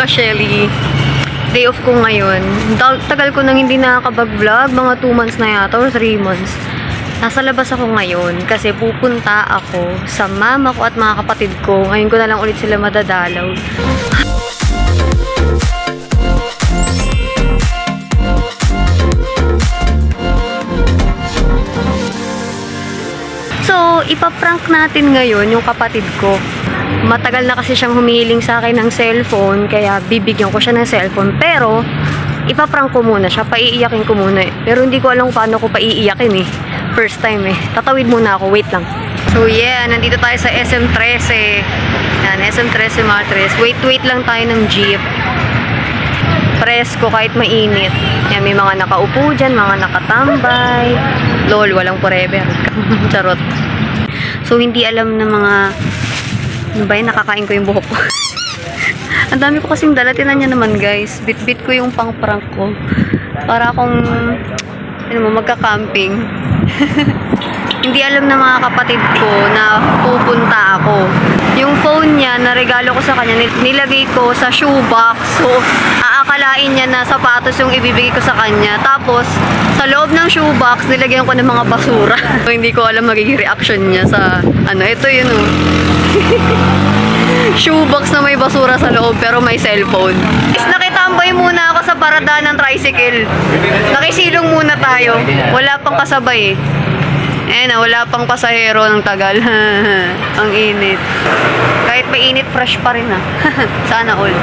ka-Shelly. Day off ko ngayon. Tagal ko nang hindi nakakapag-vlog. Mga 2 months na yata or 3 months. Nasa labas ako ngayon kasi pupunta ako sa mama ko at mga kapatid ko. Ngayon ko na lang ulit sila madadalaw. So, ipaprank natin ngayon yung kapatid ko. Matagal na kasi siyang humihiling sa akin ng cellphone, kaya bibigyan ko siya ng cellphone. Pero, ipaprank ko muna siya, paiiyakin ko muna eh. Pero hindi ko alam kung paano ko paiiyakin eh. First time eh. Tatawid muna ako, wait lang. So yeah, nandito tayo sa SM13. Yan, SM13 Matres. Wait lang tayo ng jeep. Presko kahit mainit. Yan, may mga nakaupo dyan, mga nakatambay. Lol, walang forever. Charot. So, hindi alam ng mga... Ano ba yun? Nakakain ko yung buhok ko. Ang dami ko kasing dala. Tinan niya naman, guys. Bit-bit ko yung pang-prank ko. Para akong... Ano mo, magka-camping. Hindi alam ng mga kapatid ko na pupunta ako. Yung phone niya, na regalo ko sa kanya, nilagay ko sa shoebox. So, aakalain niya na sapatos yung ibibigay ko sa kanya. Tapos, sa loob ng shoebox, nilagyan ko ng mga basura. So, hindi ko alam magiging reaction niya sa, ano, ito yun oh. Shoebox na may basura sa loob, pero may cellphone. Nakitambay muna ako sa parada ng tricycle. Nakisilong muna tayo. Wala pang kasabay eh. Na, wala pang pasahero ng tagal. Ang init. Kahit may init, fresh pa rin ha. Sana all.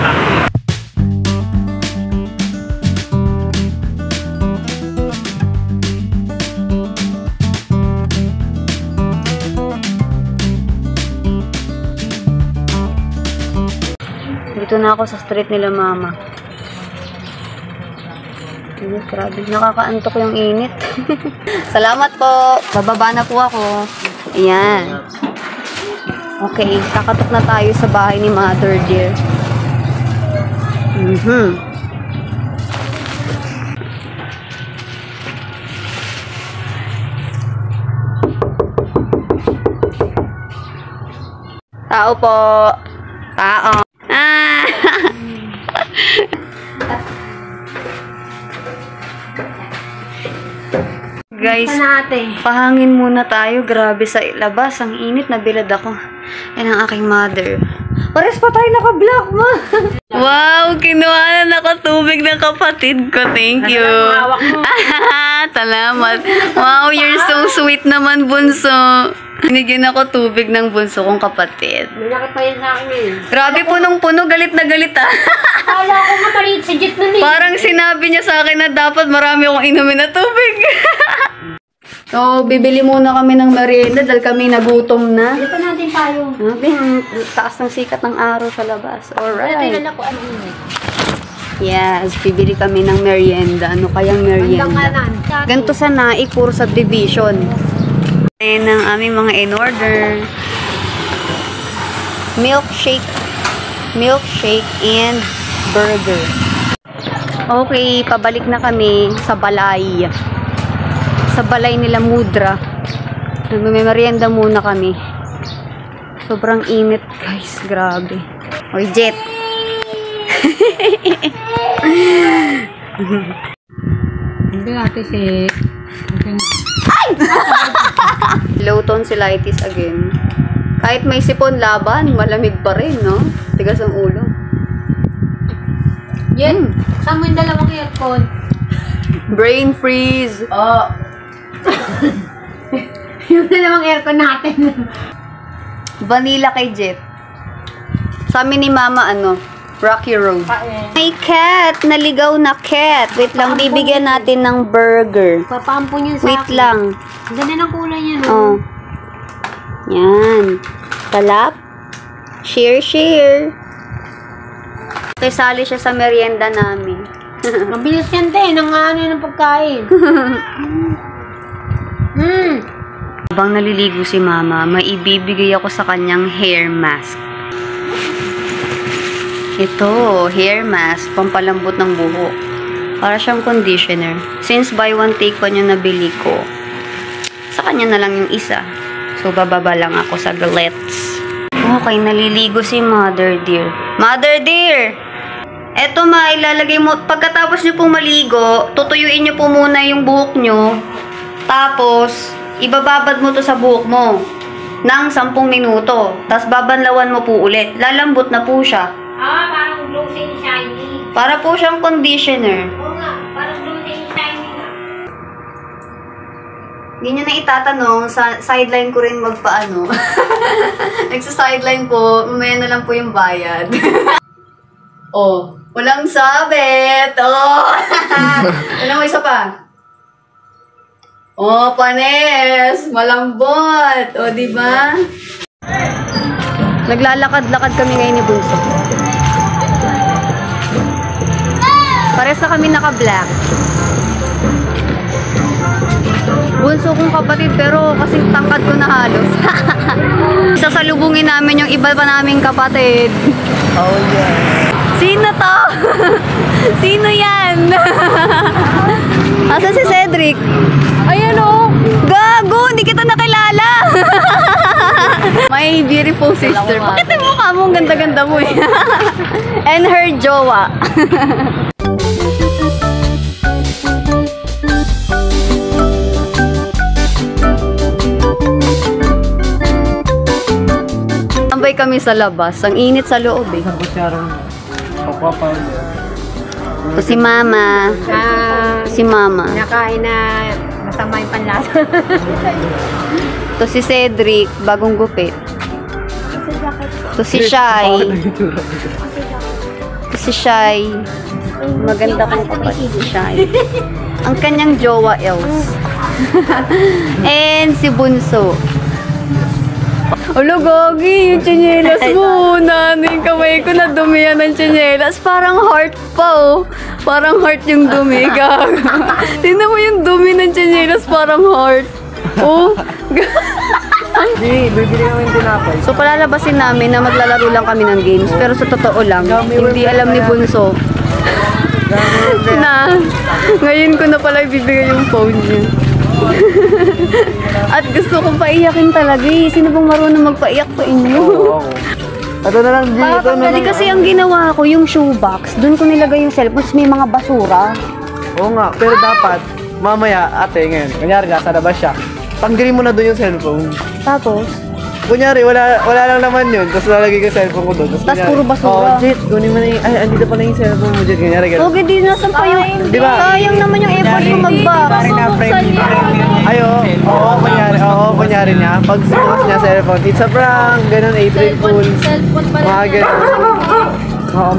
Dito na ako sa street nila mama. Grabe, nakakaantok yung init. Salamat po. Bababa na po ako. Ayan. Okay, kakatok na tayo sa bahay ni Mother dear. Tao po. Tao. Ah! Guys, pahangin muna tayo. Grabe sa labas. Ang init, nabilad ako. Yan ang aking mother. Pares pa tayo naka-vlog mo. Wow, kinuha na ako tubig ng kapatid ko. Thank you. Salamat. Wow, you're so sweet naman, bunso. Binigyan ako tubig ng bunso kong kapatid. May nakita yan sa akin eh. Grabe, punong-puno. Galit na galit ah. Kala ko matalit si Jet nun eh. Parang sinabi niya sa akin na dapat marami akong inumin na tubig. So, bibili muna kami ng merienda dahil kami nagutom na. Dito natin tayo. Taas ng sikat ng araw sa labas. Alright. Ito na ko ano yun eh. Yes, bibili kami ng merienda. Ano kayang merienda? Ganito sa Naik, puro subdivision. Ayan ang aming mga in-order. Milkshake and burger. Okay, pabalik na kami sa balay. Sa balay nila Mudra. May merienda muna kami. Sobrang init, guys. Grabe. Oy, Jet. Hindi natin si... Ay! Low tonsillitis again. Kahit may sipon laban, malamig pa rin, no? Tigas ang ulo. Yan. Saan mo yung dalawang earphone? Brain freeze. Oh. Yung dalawang aircon natin. Vanilla kay Jet. Sa amin ni Mama, ano? Rocky Road. May cat! Naligaw na cat! Wait lang, bibigyan natin ng burger. Papampon yun sa Wait akin. lang. Ganda ng kulay niya, no? Oh. Yan. Kalap. Share. Kasali siya sa merienda namin. Mabilis yan, te. Nang ano ng pagkain. Habang naliligo si Mama, may ibibigay ako sa kanyang hair mask. Ito, hair mask, pampalambot ng buhok. Para siyang conditioner. Since buy one take one yung nabili ko, sa kanya na lang yung isa. So, bababa lang ako sa glets. Okay, naliligo si Mother dear. Mother dear! Eto ma, ilalagay mo, pagkatapos nyo pong maligo, tutuyuin nyo po muna yung buhok nyo. Tapos, ibababad mo to sa buhok mo ng 10 minuto. Tapos babanlawan mo po ulit. Lalambot na po siya. Parang glossy shiny. Para po siyang conditioner. Oo nga, parang glossy shiny nga. Hindi nyo na itatanong, sa sideline ko rin magpaano. Nagsa-sideline po, mamaya na lang po yung bayad. Oh, walang sabit. Oh. Ano mo isa pa? Oh, panes, malambot. Oh, di ba? Naglalakad-lakad kami ngayon ni Bunso. Pares na kami naka-black. Bunso kong kapatid pero kasing tangkad ko na halos. Sasalubungin namin yung iba pa naming kapatid. Oh yeah. Sino to? Sino yan? Asan si Cedric? Ayan o. Gago, hindi kita nakilala. My beautiful sister. Bakit yung mukha mo? Ang ganda-ganda mo eh. And her jowa. Tambay kami sa labas. Ang init sa loob eh. Isang kutsarang powder. Ito si Mama. Si Mama. Nakain na masama yung panlasa. Ito si Cedric, bagong gupit. Ito si Shai. Ito si Shai. Maganda kong kapatid si Shai. Ang kanyang jowa else. And si Bunso. Alo, Gogi, yung tsinelas mo. Yung kamay ko na dumihan ng tsinelas. Parang heart pa, oh. Parang heart yung dumi, gago. Tingnan mo yung dumi ng tsinelas, parang heart. Oh. Hindi, bibili kami yung tinapay. So, palalabasin namin na maglalaro lang kami ng games. Pero sa totoo lang, hindi alam ni Bunso na ngayon ko na pala ibibigay yung phone niya. At gusto kong paiyakin talaga eh. Sino bang marunong magpaiyak sa inyo? Oo. Ito na lang, G. Ito na lang. Kasi ang ginawa ko, yung shoebox, doon ko nilagay yung cellphone, may mga basura. Oo nga, pero dapat, mamaya, ate, ngayon, kunyari, nasa labas siya. Tanggalin mo na doon yung cellphone. Tapos, Kunyari, wala lang naman yun. Tapos lalagay ko yung cellphone ko doon. Tas puro basura. Oh, Jet, kunin mo na yung, ay, andito pa na yung cellphone mo, Jet. Kunyari, gano'n. okay, di nasan pa yung, Di ba? sayang naman yung effort yung mag-box. Ayo, kunyari niya. Pag sinukas niya cellphone, it's a prank, ganun, April Fool. Mga ganun. Oo,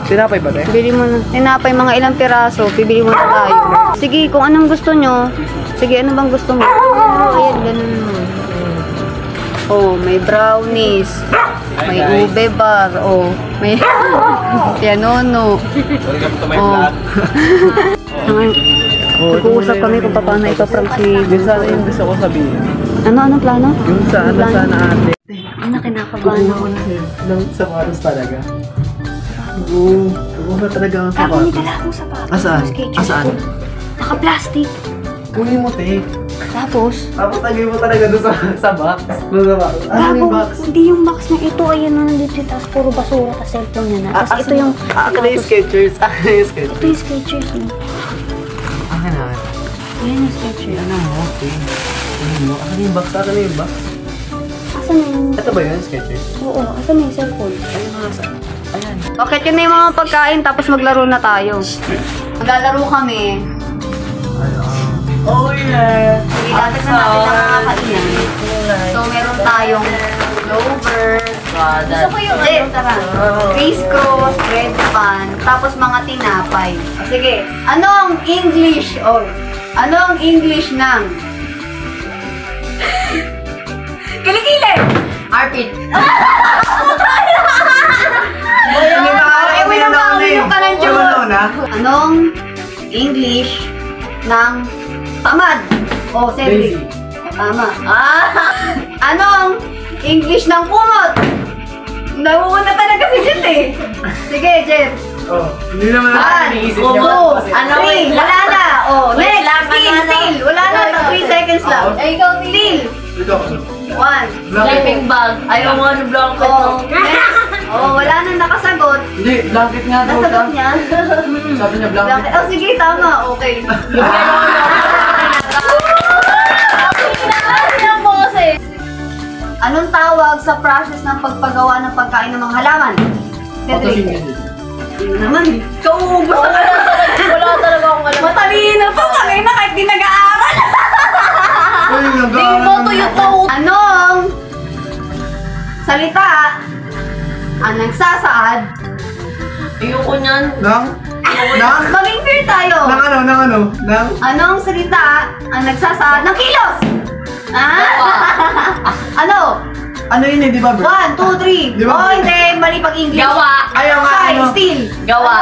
tinapay ba, te? Bili mo na. Tinapay mga ilang piraso, bibili mo na tayo. Sige, kung anong gusto nyo. Sige, ano bang gusto mo? Ayan, ganun mo. Oh, may brownies. May ube bar. Oh, may pianono. Welcome to my Oh. Nag-uusap kami kung paano ipaprank si Yun sana yung gusto ko sabihin. Anong plano? Yung sana, Ano plano? sana ate. Ano, kinakabahan ako. Ng sapatos talaga. Oo. Kukuha talaga ang Ako, may sapatos. dala akong sapatos. Asaan? Skechers Asaan? ko. Naka-plastic. Kunin mo, te. Tapos, Tapos lagay mo talaga doon sa box. Doon sa box. Ano gago, yung box? hindi yung box na ito. Ayan na nandito. Tapos puro basura. Tapos cellphone niya na. Tapos ito yung... Akin na yung Skechers. Akin na yung Skechers. Ito yung Skechers. Akin na. Ayan yung Skechers. Ano mo? Okay. Ano mo? Akin na yung box. Akin na yung box. Asan na yung... Ito ba yun, Skechers? Oo, asan na yung cellphone? Ayun nga sa... Ayan. Okay, yun na yung mga pagkain. Tapos maglaro na tayo. Maglalaro kami. Oh yeah! Sige, dapat na natin ang mga kainan. So, meron tayong clover. Gusto ko yung ano, tara. Crisscross, bread pan, tapos mga tinapay. Sige, ano ang English? Oh, ano ang English ng? Kilikili! Arpit. Uminom ka ng juice. Anong English ng tamad? Oh, Cedric. Tama. Anong English ng kumot? Nauuna talaga si Jet eh. Sige, Jet. Oh, hindi naman iniisip niya. Ano? Three. Wala na. Oh, next. Still. Wala na. 3 seconds lang. Ikaw, still. Ito. 1. Sleeping bag. Ayaw mo ano blanket Oh, mo. next. Oh, wala nang nakasagot. Hindi, blanket nga daw. Nasagot niya. Sabi niya blanket. Oh, sige, tama. Okay. Anong tawag sa process ng pagpagawa ng pagkain ng mga halaman? Cedric. Photosynthesis. Yun naman. Kauubos na wala talaga akong alam. Matalino pa kami na kahit di nag-aaral. Di mo tuyo-to. Anong salita ang nagsasaad? Ayoko niyan. Nang? Maging fair tayo. Nang? Anong salita ang nagsasaad ng kilos? Ano? Ano yun eh, di ba bro? 1, 2, 3. Di ba? Oh, hindi. Mali pag-English. Gawa. Ayaw nga, Ay, ano? still. Gawa.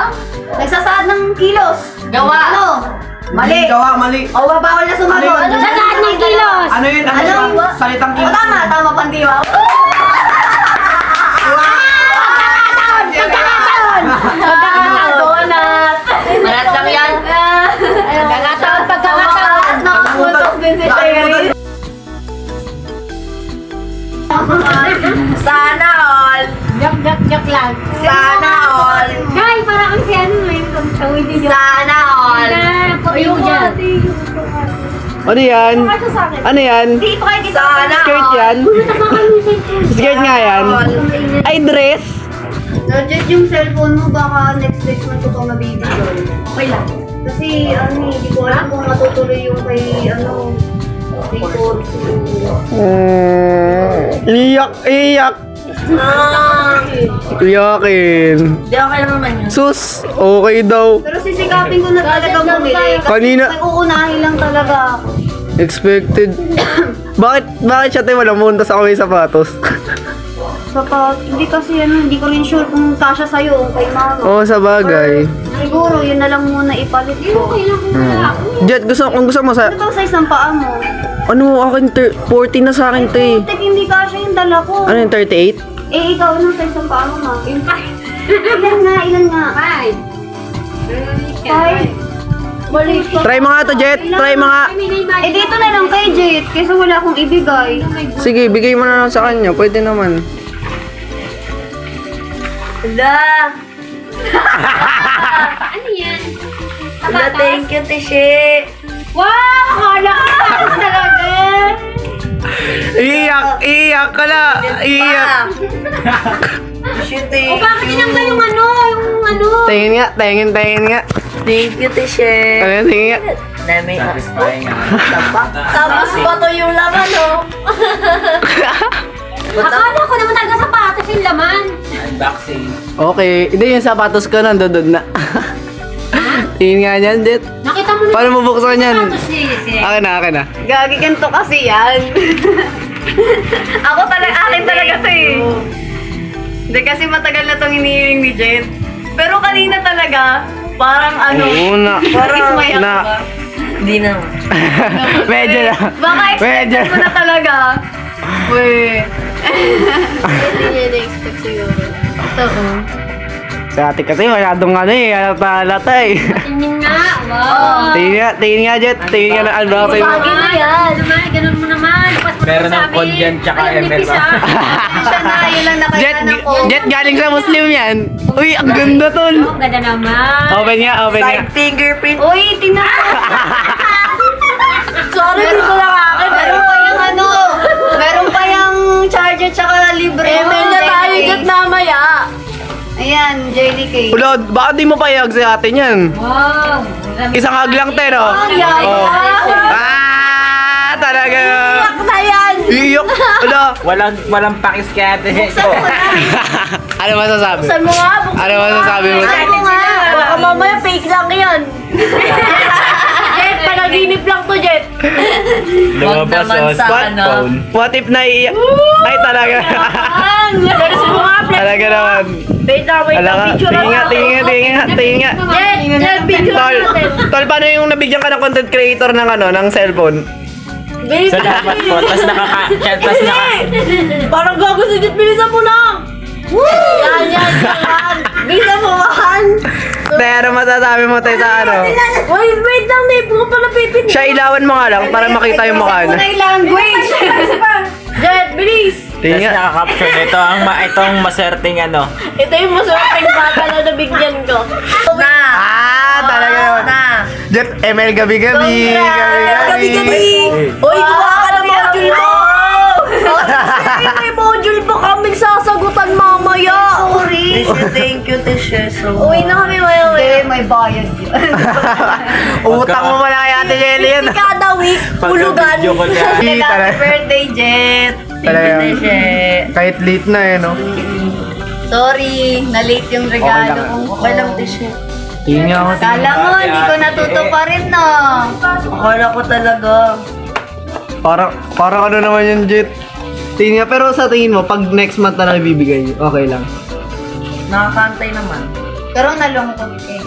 Nagsasaad ng kilos. Gawa. Ano? Mali. Gawa, mali. O, bawal na sumagot. Ano yun? Sasaad ng kilos. Ano yun? Ano Ano? yun? Salitang O, kilos. tama, pandiwa. Donut. Malas lang yan. Pagkakataon. Taas na kaputos din si Sherry. Sana all. Joke lang. Sana all. Kay, parang ang si ano ngayon kung tawid niyo. Sana all. Ayun dyan. Ano yan? Ano yan? Hindi pa kayo dito. Sana Skirt yan? Skirt nga yan? Ay, dress? Legit yung cellphone mo, baka next month ko itong nabibigay. Okay lang. Kasi, hindi ko alam kung matutuloy yung kay, kay Coach. Iyak! Iyakin. Di okay naman yun. Sus, okay daw. Pero sisikapin ko na talaga bumili. Kasi Kanina- may uunahin lang talaga. Expected. Bakit siya tayo walang muntas ako may sapatos? Hindi kasi hindi ko rin sure kung kasya sa'yo, kay Mama. Oo, sa bagay. Siguro, yun na lang muna ipalit ko. Jet, kung gusto mo sa... Ano bang size ng paa mo? Ano, akin 40 na sa akin to eh. Tek, hindi kasya yung dala ko. Ano yung 38? Eh, ikaw, anong size ng paa mo, Ma? Ilan nga? 5. Balik ka. Try mo nga to, Jet. Try mo nga. Eh, dito na lang kay Jet, kaysa wala akong ibigay. Sige, bigay mo na lang sa kanya. Pwede naman. Hala. Ano yan? Hala, thank you, Tishi. Wow! Akala ko tapos talaga. Iyak ka na. Iyak. Tishi, O thank bakit you. tinanggal yung ano? Tingin nga. Thank you, Tishi. Ano, tingin nga. Dami. Tapos pa to yung laman, oh. Akala ko naman talaga sapatos yung laman. Okay. Hindi, yung sapatos ko nandun na. Tingin nga niyan, Jet. Nakita mo na Paano mo buksan yan? sapatos ni Akin na. Gagi, ganito kasi yan. Akin talaga to eh. Hindi kasi matagal na tong hinihiling ni Jet. Pero kanina talaga, parang Oo na. parang ismaya Na. ka ba? Hindi na. Medyo na. Baka expected mo na talaga. Uy. Hindi niya na-expect siguro. Oo. Sa ate kasi masyadong halata eh. Tingin nga. Wow. Tingin nga, Jet. Tingin nga na unboxing mo. Bagay na yan. Naman, ganun mo naman. Meron ng Kondian tsaka ML ba? Siya na, yun lang nakailan ako. Jet galing sa Muslim yan. Uy, ang ganda tol. Ang ganda naman. Open nga. Side fingerprint. Uy, tingnan mo. Sorry, hindi ko lang akin. Meron pa yung charger tsaka libre. Email na tayo dyan mamaya. Ayan, JDK. Ulo, baka di mo payag sa atin yan. Wow. Isang hag lang tayo, no? Yan. Oh. Talaga. Iyak na yan. Iyok. Ulo. Walang pakis kaya ate. Ano masasabi? Saan mo nga? Ano masasabi mo? Ano mo nga? Baka mamaya fake lang yan. Jet, panaginip lang to, Jet. Lumabas naman sa sa smartphone. What if naiiyak? Ay, talaga. Flex mo nga, flex Talaga mo. naman. Wait lang, picture Tingin nga. Jet, picture Tol, natin. tol, paano yung nabigyan ka ng content creator ng ng cellphone? Babe, Salamat po. Tapos parang gago si Jet, bilisan mo lang. Yan. Bilisan mo, man. Tayo, ano masasabi mo tayo sa ano? Wait lang, Dave. Huwag pa napipin. Siya, ilawan mo nga lang para makita yung mukha Ano na. yung language? Jet, bilis. Tingnan Tapos nga. nakaka-capture nito itong maserting ano. Ito yung maswerte bata na nabigyan ko. Na! Talaga yun. Na! Jet, ML gabi-gabi. Gabi-gabi! Uy, kuha ka ng module mo! May module pa kaming sasagutan mamaya! Sorry! Thank you, Tisha. Uwi na kami maya-maya. May bayad yun. Utang mo pala kay Ate Jelly yan. Hindi kada week, hulugan. Pagka-video ko niya. Hindi Happy talaga. birthday, Jet! Thank Talaga. you, Tisha. Kahit late na eh, no? Sorry, na-late yung regalo ko. Okay lang, Tisha. Tingnan ako. Kala mo, hindi ko natutuparin na. Akala ko talaga. Parang ano naman yung Jet. Tingnan, pero sa tingin mo, pag next month na lang ibibigay, okay lang. Nakakantay naman. Pero nalungkot eh.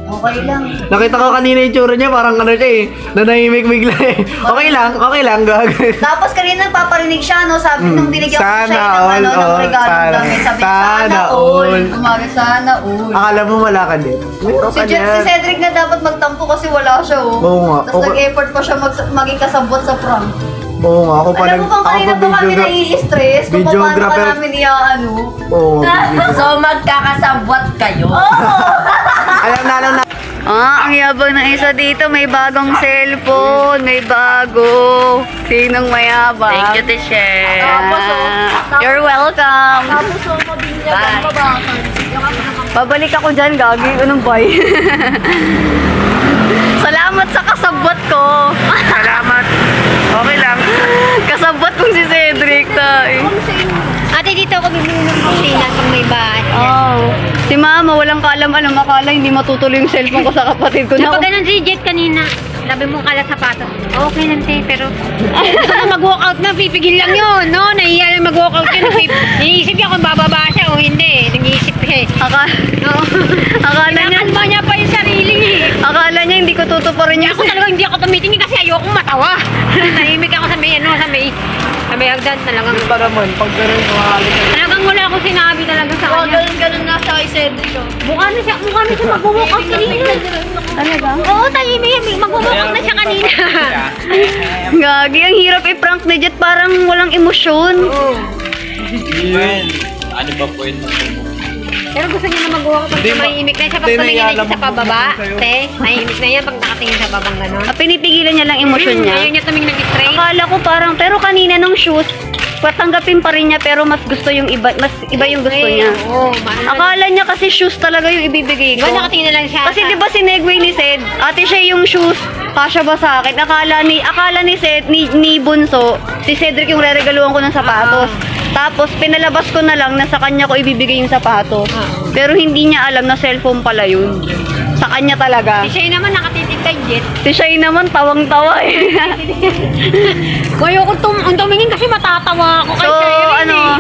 Okay lang. Nakita ko kanina yung tsura niya, parang ano siya eh, nanahimik bigla eh. Okay lang, gag. Tapos kanina paparinig siya, no? Sabi nung binigyan ko Sana siya ng, all, ng regalo sana. namin. Sabi niya, Sana sana all. all. Umaga, sana all. Akala mo wala ka din. Meron Si, ka si niya. Cedric na dapat magtampo kasi wala siya, oh. Oo nga. Tapos Okay. nag-effort pa siya maging kasabot sa prank. Oo nga, ako pa Alam mo bang kanina pa kami nai-stress kung paano ka videographer. namin iaano? Oo nga. So magkakasabot kayo? Alam na. Ang yabang ng isa dito. May bagong cellphone. May bago. Sinong mayabang? Thank you, Tisha. You're welcome. Tapos so, mabinyagan, Bye. mabakan. Babalik ako dyan, gagi. Anong bay? Salamat sa kasabot ko. Salamat. Okay lang. Kasabot kong si Cedric. Tay. Ate, dito ako bibili ng kusina pag may bahay. Oh. Si mama, walang kaalam-alam. Akala hindi matutuloy yung cellphone ko sa kapatid ko. Napag ganun si Jet kanina. Sabi mong kala sapatos. Okay lang, te, pero gusto na mag-walkout na, pipigil lang yun, no? Nahiya lang mag-walkout yun. Iniisip niya kung bababa siya o hindi. Nag-iisip siya eh. Akala niya, Kinakalma niya pa yung sarili eh. akala niya hindi ko tutuparin yung Ako talaga hindi ako tumitingin kasi ayokong matawa. Nahimik ako sa may sa may hagdan talagang. Pa naman, pag ganun kumakalit. Talagang wala akong sinabi talaga sa kanya. Ganun nga siya kay Cedric. Mukha na siya mag-walkout kanina. Talaga? Oo, tahimik. Mag-walkout na siya kanina. Gagi, ang hirap i-prank ni Jet. Parang walang emosyon. Well, ano ba po yun? Pero gusto niya na mag-walkout pag mahimik na siya. Pag tumingin na siya sa pababa, te, mahimik na yan pag nakatingin sa babang gano'n. Pinipigilan niya lang emosyon niya. Ayaw niya tumingin ng straight. Akala ko parang, pero kanina nung shoes, patanggapin pa rin niya pero mas gusto yung iba, mas iba yung gusto niya. Oo, mahal. Akala niya kasi shoes talaga yung ibibigay Diba ko. nakatingin na lang siya? Kasi di ba si Negway ni Sed, ate siya yung shoes, kasya ba sa akin? Akala ni Sed, ni Bunso, si Cedric yung reregaluhan ko ng sapatos. Tapos pinalabas ko na lang na sa kanya ko ibibigay yung sapatos. Pero hindi niya alam na cellphone pala yun. Sa kanya talaga. Si Shay naman nakatitig kay Jet. Si Shai naman tawang-tawa eh. Ayoko tumingin kasi matatawa ako kay So, Shay rin ano, eh.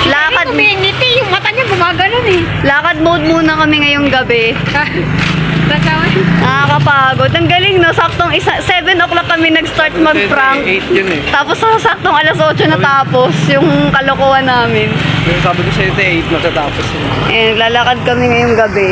lakad, Ngiti, yung mata niya gumaganon eh. lakad mode muna kami ngayong gabi. Tasawa. Nakakapagod. Ang galing no, saktong 7 o'clock kami nag-start mag-prank. 8 yun eh. Tapos saktong alas 8 natapos yung kalokohan namin. Pero sabi ko sa'yo, 8 matatapos yun. Eh, naglalakad kami ngayong gabi.